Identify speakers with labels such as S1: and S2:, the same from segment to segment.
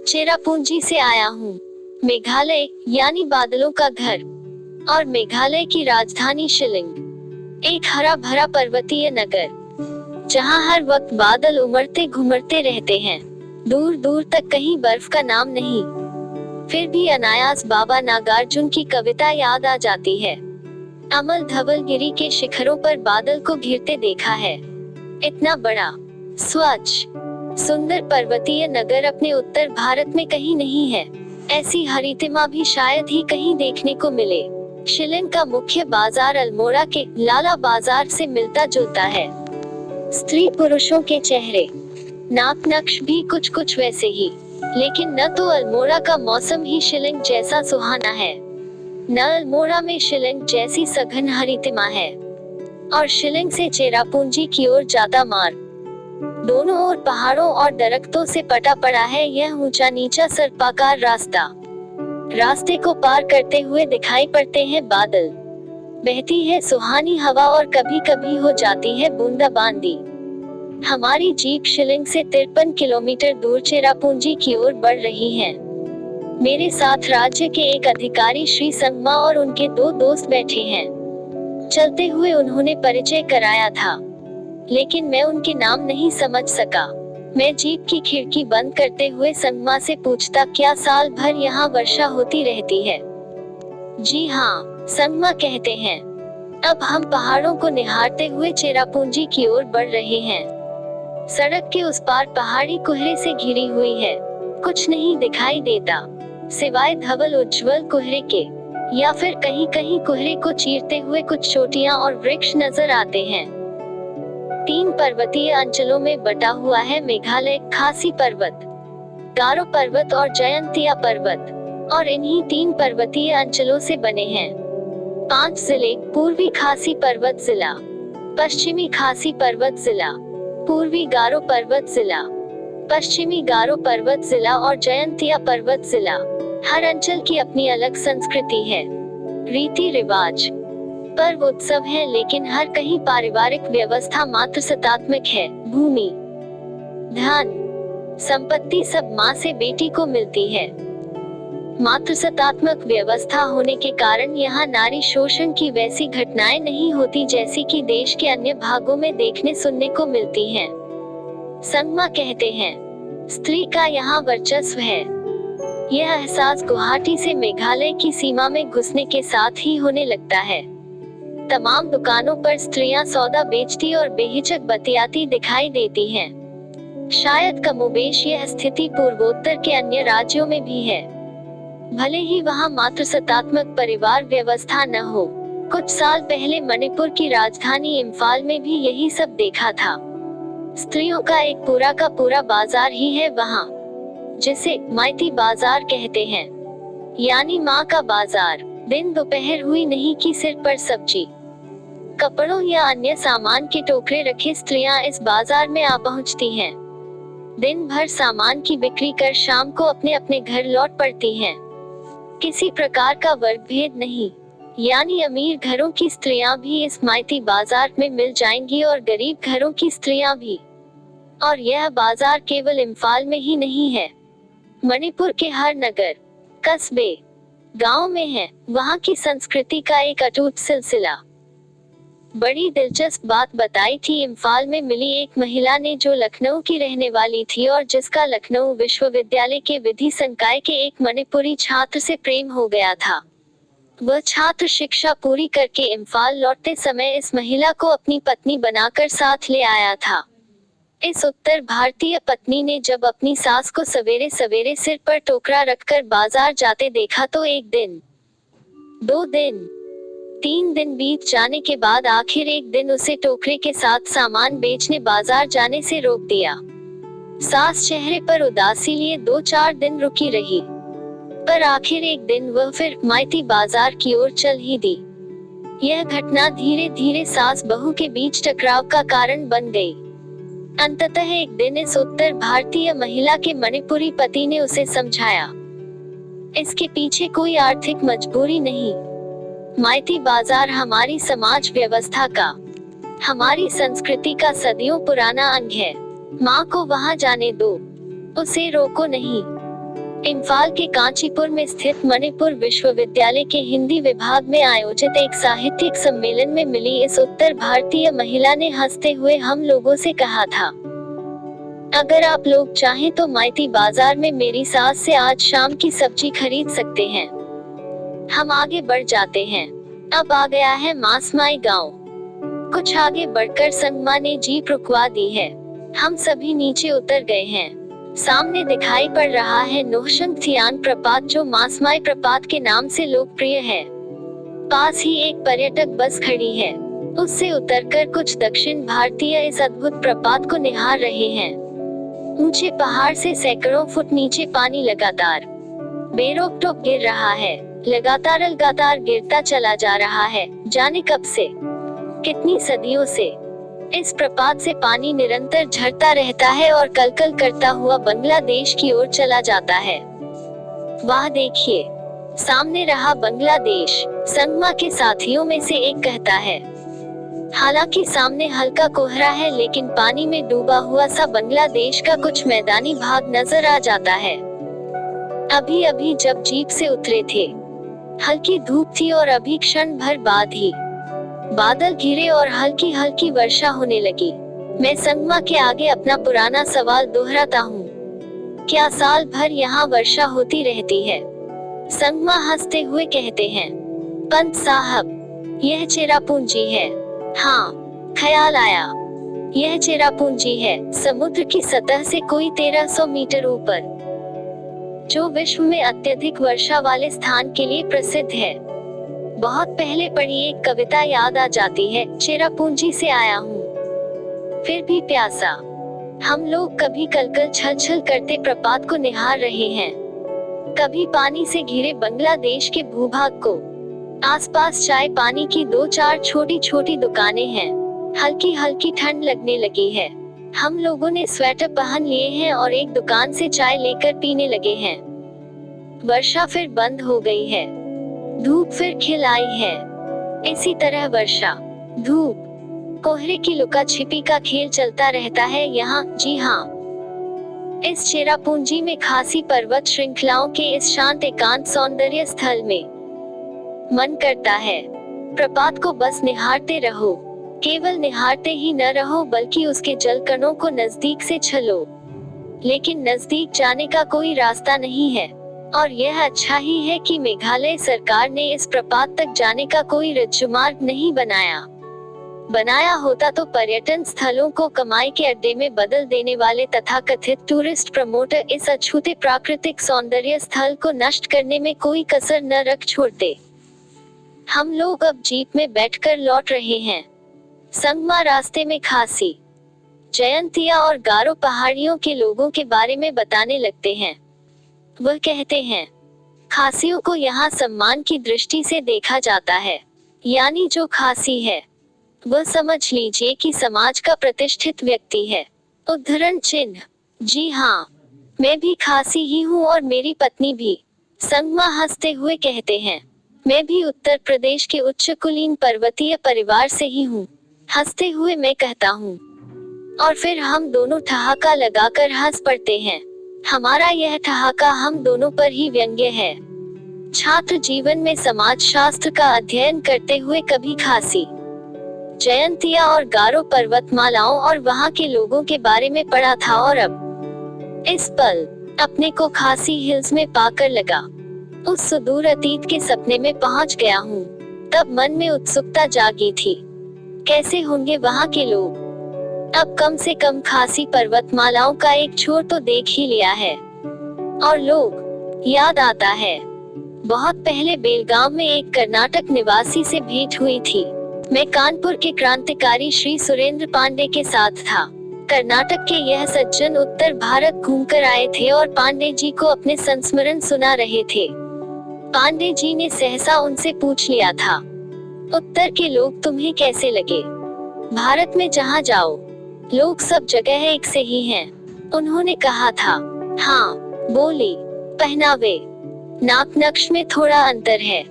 S1: चेरापूंजी से आया हूँ। मेघालय यानी बादलों का घर और मेघालय की राजधानी शिलिंग एक हरा भरा पर्वतीय नगर जहाँ हर वक्त बादल उमड़ते घुमड़ते रहते हैं। दूर दूर तक कहीं बर्फ का नाम नहीं, फिर भी अनायास बाबा नागार्जुन की कविता याद आ जाती है। अमल धवलगिरी के शिखरों पर बादल को घिरते देखा है। इतना बड़ा, स्वच्छ, सुंदर पर्वतीय नगर अपने उत्तर भारत में कहीं नहीं है। ऐसी हरितिमा भी शायद ही कहीं देखने को मिले। शिलिंग का मुख्य बाजार अल्मोड़ा के लाला बाजार से मिलता जुलता है। स्त्री पुरुषों के चेहरे, नाक नक्श भी कुछ कुछ वैसे ही, लेकिन न तो अल्मोड़ा का मौसम ही शिलिंग जैसा सुहाना है, न अल्मोड़ा में शिलिंग जैसी सघन हरितिमा है। और शिलिंग से चेरापूंजी की ओर जाता मार्ग दोनों ओर पहाड़ों और दरख्तों से पटा पड़ा है। यह ऊंचा नीचा सर्पाकार रास्ता, रास्ते को पार करते हुए दिखाई पड़ते हैं बादल, बहती है सुहानी हवा और कभी कभी हो जाती है बूंदाबांदी। हमारी जीप शिलिंग से 53 किलोमीटर दूर चेरापूंजी की ओर बढ़ रही है। मेरे साथ राज्य के एक अधिकारी श्री संगमा और उनके 2 दोस्त बैठे हैं। चलते हुए उन्होंने परिचय कराया था, लेकिन मैं उनके नाम नहीं समझ सका। मैं जीप की खिड़की बंद करते हुए संगमा से पूछता, क्या साल भर यहाँ वर्षा होती रहती है? जी हाँ, संगमा कहते हैं। अब हम पहाड़ों को निहारते हुए चेरापूंजी की ओर बढ़ रहे हैं। सड़क के उस पार पहाड़ी कोहरे से घिरी हुई है। कुछ नहीं दिखाई देता सिवाय धवल उज्ज्वल कोहरे के, या फिर कहीं कहीं कोहरे को चीरते हुए कुछ चोटियां और वृक्ष नजर आते हैं। 3 पर्वतीय अंचलों में बटा हुआ है मेघालय। खासी पर्वत, गारो पर्वत और जयंतिया पर्वत, और इन्हीं 3 पर्वतीय अंचलों से बने हैं 5 जिले। पूर्वी खासी पर्वत जिला, पश्चिमी खासी पर्वत जिला, पूर्वी गारो पर्वत जिला, पश्चिमी गारो पर्वत जिला और जयंतिया पर्वत जिला। हर अंचल की अपनी अलग संस्कृति है, रीति रिवाज, पर्व उत्सव है, लेकिन हर कहीं पारिवारिक व्यवस्था मात्र सत्तात्मक है। भूमि, धन, संपत्ति सब माँ से बेटी को मिलती है। मात्र सत्तात्मक व्यवस्था होने के कारण यहाँ नारी शोषण की वैसी घटनाएं नहीं होती जैसी कि देश के अन्य भागों में देखने सुनने को मिलती हैं। संगमा कहते हैं, स्त्री का यहाँ वर्चस्व है। यह एहसास गुवाहाटी से मेघालय की सीमा में घुसने के साथ ही होने लगता है। तमाम दुकानों पर स्त्रियां सौदा बेचती और बेहिचक बतियाती दिखाई देती हैं। शायद कमोबेश यह स्थिति पूर्वोत्तर के अन्य राज्यों में भी है, भले ही वहां मात्र सत्तात्मक परिवार व्यवस्था न हो। कुछ साल पहले मणिपुर की राजधानी इम्फाल में भी यही सब देखा था। स्त्रियों का एक पूरा का पूरा बाजार ही है वहां, जिसे माइती बाजार कहते हैं, यानी माँ का बाजार। दिन दोपहर हुई नहीं कि सिर पर सब्जी, कपड़ों या अन्य सामान के टोकरे रखे स्त्रियां इस बाजार में आ पहुंचती हैं। दिन भर सामान की बिक्री कर शाम को अपने अपने घर लौट पड़ती हैं। किसी प्रकार का वर्ग भेद नहीं, यानी अमीर घरों की स्त्रियां भी इस माइती बाजार में मिल जाएंगी और गरीब घरों की स्त्रियां भी। और यह बाजार केवल इम्फाल में ही नहीं है, मणिपुर के हर नगर, कस्बे, गांव में है। वहां की संस्कृति का एक अटूट सिलसिला। बड़ी दिलचस्प बात बताई थी इम्फाल में मिली एक महिला ने, जो लखनऊ की रहने वाली थी और जिसका लखनऊ विश्वविद्यालय के विधि संकाय के एक मणिपुरी छात्र से प्रेम हो गया था। वह छात्र शिक्षा पूरी करके इम्फाल लौटते समय इस महिला को अपनी पत्नी बनाकर साथ ले आया था। इस उत्तर भारतीय पत्नी ने जब अपनी सास को सवेरे सवेरे सिर पर टोकरा रखकर बाजार जाते देखा तो 1 दिन, 2 दिन, 3 दिन बीत जाने के बाद आखिर एक दिन उसे टोकरे के साथ सामान बेचने बाजार जाने से रोक दिया। सास चेहरे पर उदासी लिए 2-4 दिन रुकी रही, पर आखिर एक दिन वह फिर माइती बाजार की ओर चल ही दी। यह घटना धीरे धीरे सास बहू के बीच टकराव का कारण बन गई। अंततः एक दिन इस उत्तर भारतीय महिला के मणिपुरी पति ने उसे समझाया, इसके पीछे कोई आर्थिक मजबूरी नहीं। माइती बाजार हमारी समाज व्यवस्था का, हमारी संस्कृति का सदियों पुराना अंग है। माँ को वहाँ जाने दो, उसे रोको नहीं। इम्फाल के कांचीपुर में स्थित मणिपुर विश्वविद्यालय के हिंदी विभाग में आयोजित एक साहित्यिक सम्मेलन में मिली इस उत्तर भारतीय महिला ने हंसते हुए हम लोगों से कहा था, अगर आप लोग चाहें तो माइती बाजार में मेरी सास से आज शाम की सब्जी खरीद सकते हैं। हम आगे बढ़ जाते हैं। अब आ गया है मासमाई गांव। कुछ आगे बढ़कर संगमा ने जीप रुकवा दी है। हम सभी नीचे उतर गए हैं। सामने दिखाई पड़ रहा है नोहशंग थियान प्रपात, जो मासमाई प्रपात के नाम से लोकप्रिय है। पास ही एक पर्यटक बस खड़ी है। उससे उतरकर कुछ दक्षिण भारतीय इस अद्भुत प्रपात को निहार रहे हैं। ऊंचे पहाड़ से सैकड़ों फुट नीचे पानी लगातार बेरोक टोक गिर रहा है। लगातार गिरता चला जा रहा है, जाने कब से, कितनी सदियों से। इस प्रपात से पानी निरंतर झरता रहता है और कलकल करता हुआ बांग्लादेश की ओर चला जाता है। वाह देखिए, सामने रहा बांग्लादेश, संगमा के साथियों में से एक कहता है। हालांकि सामने हल्का कोहरा है, लेकिन पानी में डूबा हुआ सा बांग्लादेश का कुछ मैदानी भाग नजर आ जाता है। अभी अभी जब जीप से उतरे थे, हल्की धूप थी और अभी क्षण भर बाद ही बादल घिरे और हल्की हल्की वर्षा होने लगी। मैं संगमा के आगे अपना पुराना सवाल दोहराता हूँ, क्या साल भर यहाँ वर्षा होती रहती है? संगमा हंसते हुए कहते हैं, पंत साहब, यह चेरापूंजी है। हाँ, ख्याल आया, यह चेरापूंजी है, समुद्र की सतह से कोई 1300 मीटर ऊपर, जो विश्व में अत्यधिक वर्षा वाले स्थान के लिए प्रसिद्ध है। बहुत पहले पढ़ी एक कविता याद आ जाती है, चेरापूंजी से आया हूँ, फिर भी प्यासा। हम लोग कभी कलकल छल छल करते प्रपात को निहार रहे हैं, कभी पानी से घिरे बांग्लादेश के भूभाग को। आसपास चाय पानी की 2-4 छोटी छोटी दुकानें हैं। हल्की हल्की ठंड लगने लगी है। हम लोगों ने स्वेटर पहन लिए हैं और एक दुकान से चाय लेकर पीने लगे हैं। वर्षा फिर बंद हो गई है, धूप फिर खिल आई है। इसी तरह वर्षा, धूप, कोहरे की लुका छिपी का खेल चलता रहता है यहाँ। जी हाँ, इस चेरापूंजी में खासी पर्वत श्रृंखलाओं के इस शांत एकांत सौंदर्य स्थल में मन करता है प्रपात को बस निहारते रहो। केवल निहारते ही न रहो, बल्कि उसके जल कणों को नजदीक से छलो। लेकिन नजदीक जाने का कोई रास्ता नहीं है, और यह अच्छा ही है कि मेघालय सरकार ने इस प्रपात तक जाने का कोई रज्जुमार्ग नहीं बनाया होता तो पर्यटन स्थलों को कमाई के अड्डे में बदल देने वाले तथा कथित टूरिस्ट प्रमोटर इस अछूते प्राकृतिक सौंदर्य स्थल को नष्ट करने में कोई कसर न रख छोड़ते। हम लोग अब जीप में बैठकर लौट रहे हैं। संगमा रास्ते में खासी, जयंतिया और गारो पहाड़ियों के लोगों के बारे में बताने लगते हैं। वह कहते हैं, खासियों को यहाँ सम्मान की दृष्टि से देखा जाता है, यानी जो खासी है वह समझ लीजिए कि समाज का प्रतिष्ठित व्यक्ति है। उद्धरण चिन्ह। जी हाँ, मैं भी खासी ही हूँ और मेरी पत्नी भी। संगमा हंसते हुए कहते हैं, मैं भी उत्तर प्रदेश के उच्च कुलीन पर्वतीय परिवार से ही हूँ। हंसते हुए मैं कहता हूँ, और फिर हम दोनों ठहाका लगाकर हंस पड़ते हैं। हमारा यह ठहाका हम दोनों पर ही व्यंग्य है। छात्र जीवन में समाज शास्त्र का अध्ययन करते हुए कभी खासी, जयंतिया और गारो पर्वतमालाओं और वहाँ के लोगों के बारे में पढ़ा था, और अब इस पल अपने को खासी हिल्स में पाकर लगा उस सुदूर अतीत के सपने में पहुँच गया हूँ। तब मन में उत्सुकता जागी थी, कैसे होंगे वहाँ के लोग। अब कम से कम खासी पर्वतमालाओं का एक छोर तो देख ही लिया है। और लोग, याद आता है, बहुत पहले बेलगाम में एक कर्नाटक निवासी से भेंट हुई थी। मैं कानपुर के क्रांतिकारी श्री सुरेंद्र पांडे के साथ था। कर्नाटक के यह सज्जन उत्तर भारत घूमकर आए थे और पांडे जी को अपने संस्मरण सुना रहे थे। पांडे जी ने सहसा उनसे पूछ लिया था, उत्तर के लोग तुम्हें कैसे लगे? भारत में जहाँ जाओ लोग सब जगह एक से ही हैं। उन्होंने कहा था, हाँ, बोली, पहनावे, नाक नक्श में थोड़ा अंतर है,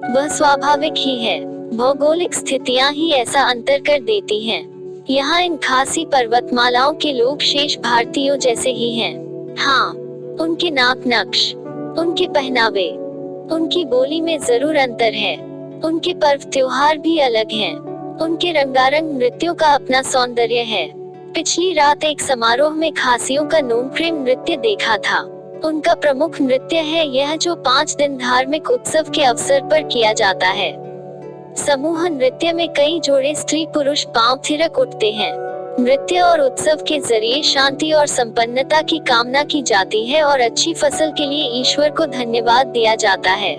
S1: वह स्वाभाविक ही है। भौगोलिक स्थितियां ही ऐसा अंतर कर देती हैं। यहाँ इन खासी पर्वतमालाओं के लोग शेष भारतीयों जैसे ही हैं। हाँ, उनके नाक नक्श, उनके पहनावे, उनकी बोली में जरूर अंतर है। उनके पर्व त्योहार भी अलग हैं। उनके रंगारंग नृत्यों का अपना सौंदर्य है। पिछली रात एक समारोह में खासियों का नोमक्रेम नृत्य देखा था। उनका प्रमुख नृत्य है यह, जो 5 दिन धार्मिक उत्सव के अवसर पर किया जाता है। समूह नृत्य में कई जोड़े स्त्री पुरुष पांव थिरक उठते हैं। नृत्य और उत्सव के जरिए शांति और संपन्नता की कामना की जाती है और अच्छी फसल के लिए ईश्वर को धन्यवाद दिया जाता है।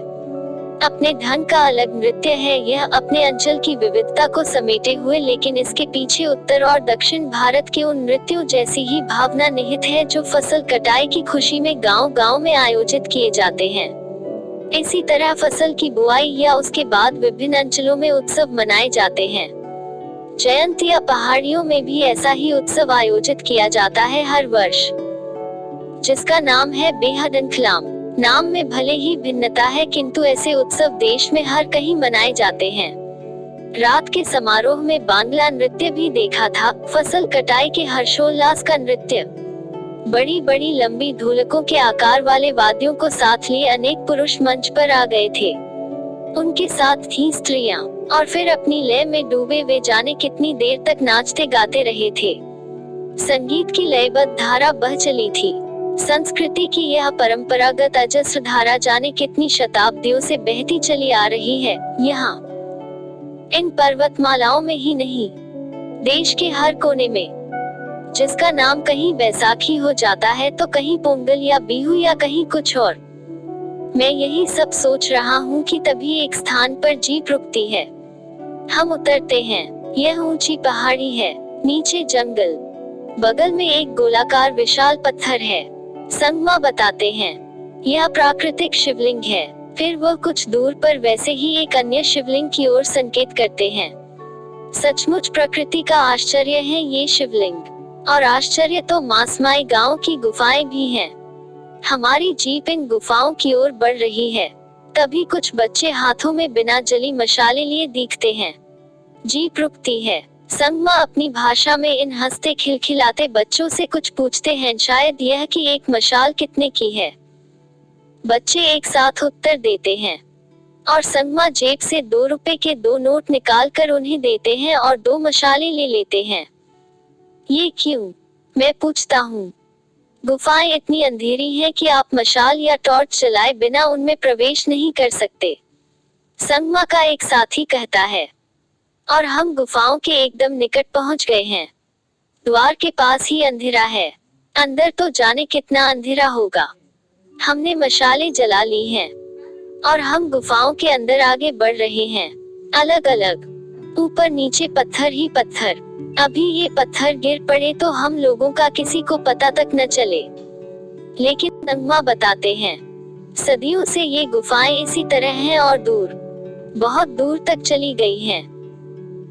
S1: अपने ढंग का अलग नृत्य है यह, अपने अंचल की विविधता को समेटे हुए, लेकिन इसके पीछे उत्तर और दक्षिण भारत के उन नृत्यों जैसी ही भावना निहित है जो फसल कटाई की खुशी में गांव-गांव में आयोजित किए जाते हैं। इसी तरह फसल की बुआई या उसके बाद विभिन्न अंचलों में उत्सव मनाए जाते हैं। जयंती या पहाड़ियों में भी ऐसा ही उत्सव आयोजित किया जाता है हर वर्ष, जिसका नाम है बेहदनखलाम। नाम में भले ही भिन्नता है, किंतु ऐसे उत्सव देश में हर कहीं मनाए जाते हैं। रात के समारोह में बांग्ला नृत्य भी देखा था, फसल कटाई के हर्षोल्लास का नृत्य। बड़ी बड़ी लंबी ढोलकों के आकार वाले वाद्यों को साथ लिए अनेक पुरुष मंच पर आ गए थे। उनके साथ थी स्त्रियां, और फिर अपनी लय में डूबे वे जाने कितनी देर तक नाचते गाते रहे थे। संगीत की लयबद्ध धारा बह चली थी। संस्कृति की यह परंपरागत अजस्र धारा जाने कितनी शताब्दियों से बहती चली आ रही है। यहाँ इन पर्वतमालाओं में ही नहीं, देश के हर कोने में, जिसका नाम कहीं बैसाखी हो जाता है तो कहीं पोंगल या बिहू या कहीं कुछ और। मैं यही सब सोच रहा हूँ कि तभी एक स्थान पर जीप रुकती है। हम उतरते हैं। यह ऊंची पहाड़ी है, नीचे जंगल, बगल में एक गोलाकार विशाल पत्थर है। संगमा बताते हैं यह प्राकृतिक शिवलिंग है। फिर वह कुछ दूर पर वैसे ही एक अन्य शिवलिंग की ओर संकेत करते हैं। सचमुच प्रकृति का आश्चर्य है ये शिवलिंग, और आश्चर्य तो मासमाई गांव की गुफाएं भी हैं। हमारी जीप इन गुफाओं की ओर बढ़ रही है। तभी कुछ बच्चे हाथों में बिना जली मशाले लिए दिखते हैं। जीप रुकती है। संगमा अपनी भाषा में इन हंसते खिलखिलाते बच्चों से कुछ पूछते हैं, शायद यह कि एक मशाल कितने की है। बच्चे एक साथ उत्तर देते हैं और संगमा जेब से 2 रुपए के 2 नोट निकाल कर उन्हें देते हैं और 2 मशालें ले लेते हैं। ये क्यों, मैं पूछता हूँ। गुफाएं इतनी अंधेरी हैं कि आप मशाल या टॉर्च जलाए बिना उनमें प्रवेश नहीं कर सकते, संगमा का एक साथी कहता है। और हम गुफाओं के एकदम निकट पहुंच गए हैं। द्वार के पास ही अंधेरा है, अंदर तो जाने कितना अंधेरा होगा। हमने मशालें जला ली हैं और हम गुफाओं के अंदर आगे बढ़ रहे हैं। अलग अलग, ऊपर नीचे पत्थर ही पत्थर। अभी ये पत्थर गिर पड़े तो हम लोगों का किसी को पता तक न चले। लेकिन संगमा बताते हैं सदियों से ये गुफाएं इसी तरह हैं और दूर, बहुत दूर तक चली गई हैं।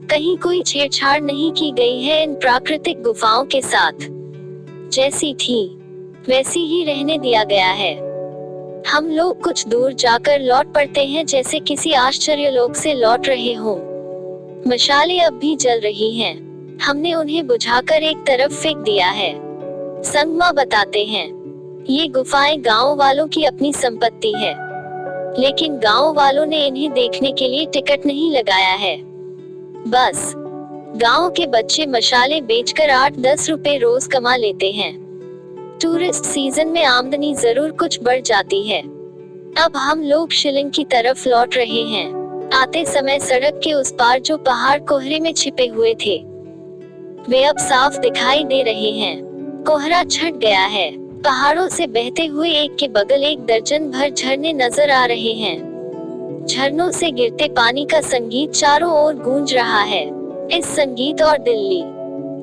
S1: कहीं कोई छेड़छाड़ नहीं की गई है इन प्राकृतिक गुफाओं के साथ। जैसी थी वैसी ही रहने दिया गया है। हम लोग कुछ दूर जाकर लौट पड़ते हैं, जैसे किसी आश्चर्य लोक से लौट रहे हों। मशालें अब भी जल रही हैं। हमने उन्हें बुझाकर एक तरफ फेंक दिया है। संगमा बताते हैं ये गुफाएं गांव वालों की अपनी संपत्ति है, लेकिन गांव वालों ने इन्हें देखने के लिए टिकट नहीं लगाया है। बस गांव के बच्चे मशाले बेचकर 8-10 रुपए रोज कमा लेते हैं। टूरिस्ट सीजन में आमदनी जरूर कुछ बढ़ जाती है। अब हम लोग शिलिंग की तरफ लौट रहे हैं। आते समय सड़क के उस पार जो पहाड़ कोहरे में छिपे हुए थे, वे अब साफ दिखाई दे रहे हैं। कोहरा छट गया है। पहाड़ों से बहते हुए एक के बगल एक दर्जन भर झरने नजर आ रहे हैं। झरनों से गिरते पानी का संगीत चारों ओर गूंज रहा है। इस संगीत और दिल्ली,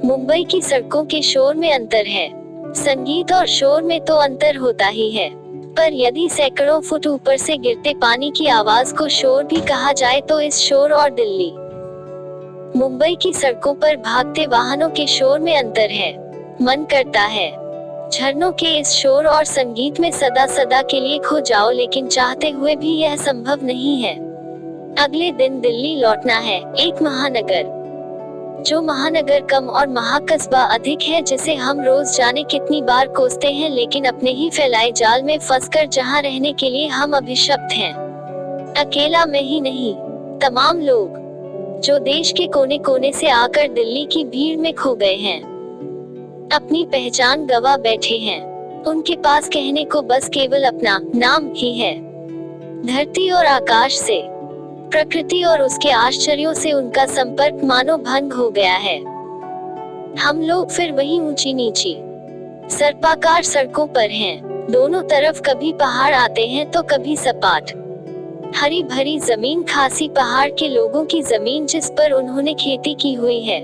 S1: मुंबई की सड़कों के शोर में अंतर है। संगीत और शोर में तो अंतर होता ही है, पर यदि सैकड़ों फुट ऊपर से गिरते पानी की आवाज को शोर भी कहा जाए तो इस शोर और दिल्ली, मुंबई की सड़कों पर भागते वाहनों के शोर में अंतर है। मन करता है झरनों के इस शोर और संगीत में सदा सदा के लिए खो जाओ, लेकिन चाहते हुए भी यह संभव नहीं है। अगले दिन दिल्ली लौटना है, एक महानगर जो महानगर कम और महाकस्बा अधिक है, जिसे हम रोज जाने कितनी बार कोसते हैं, लेकिन अपने ही फैलाए जाल में फंसकर जहां रहने के लिए हम अभिशप्त हैं। अकेला मैं ही नहीं, तमाम लोग जो देश के कोने कोने से आकर दिल्ली की भीड़ में खो गए हैं, अपनी पहचान गवा बैठे हैं। उनके पास कहने को बस केवल अपना नाम ही है। धरती और आकाश से, प्रकृति और उसके आश्चर्यों से उनका संपर्क मानो भंग हो गया है। हम लोग फिर वही ऊंची नीची सर्पाकार सड़कों पर हैं। दोनों तरफ कभी पहाड़ आते हैं तो कभी सपाट हरी भरी जमीन, खासी पहाड़ के लोगों की जमीन जिस पर उन्होंने खेती की हुई है।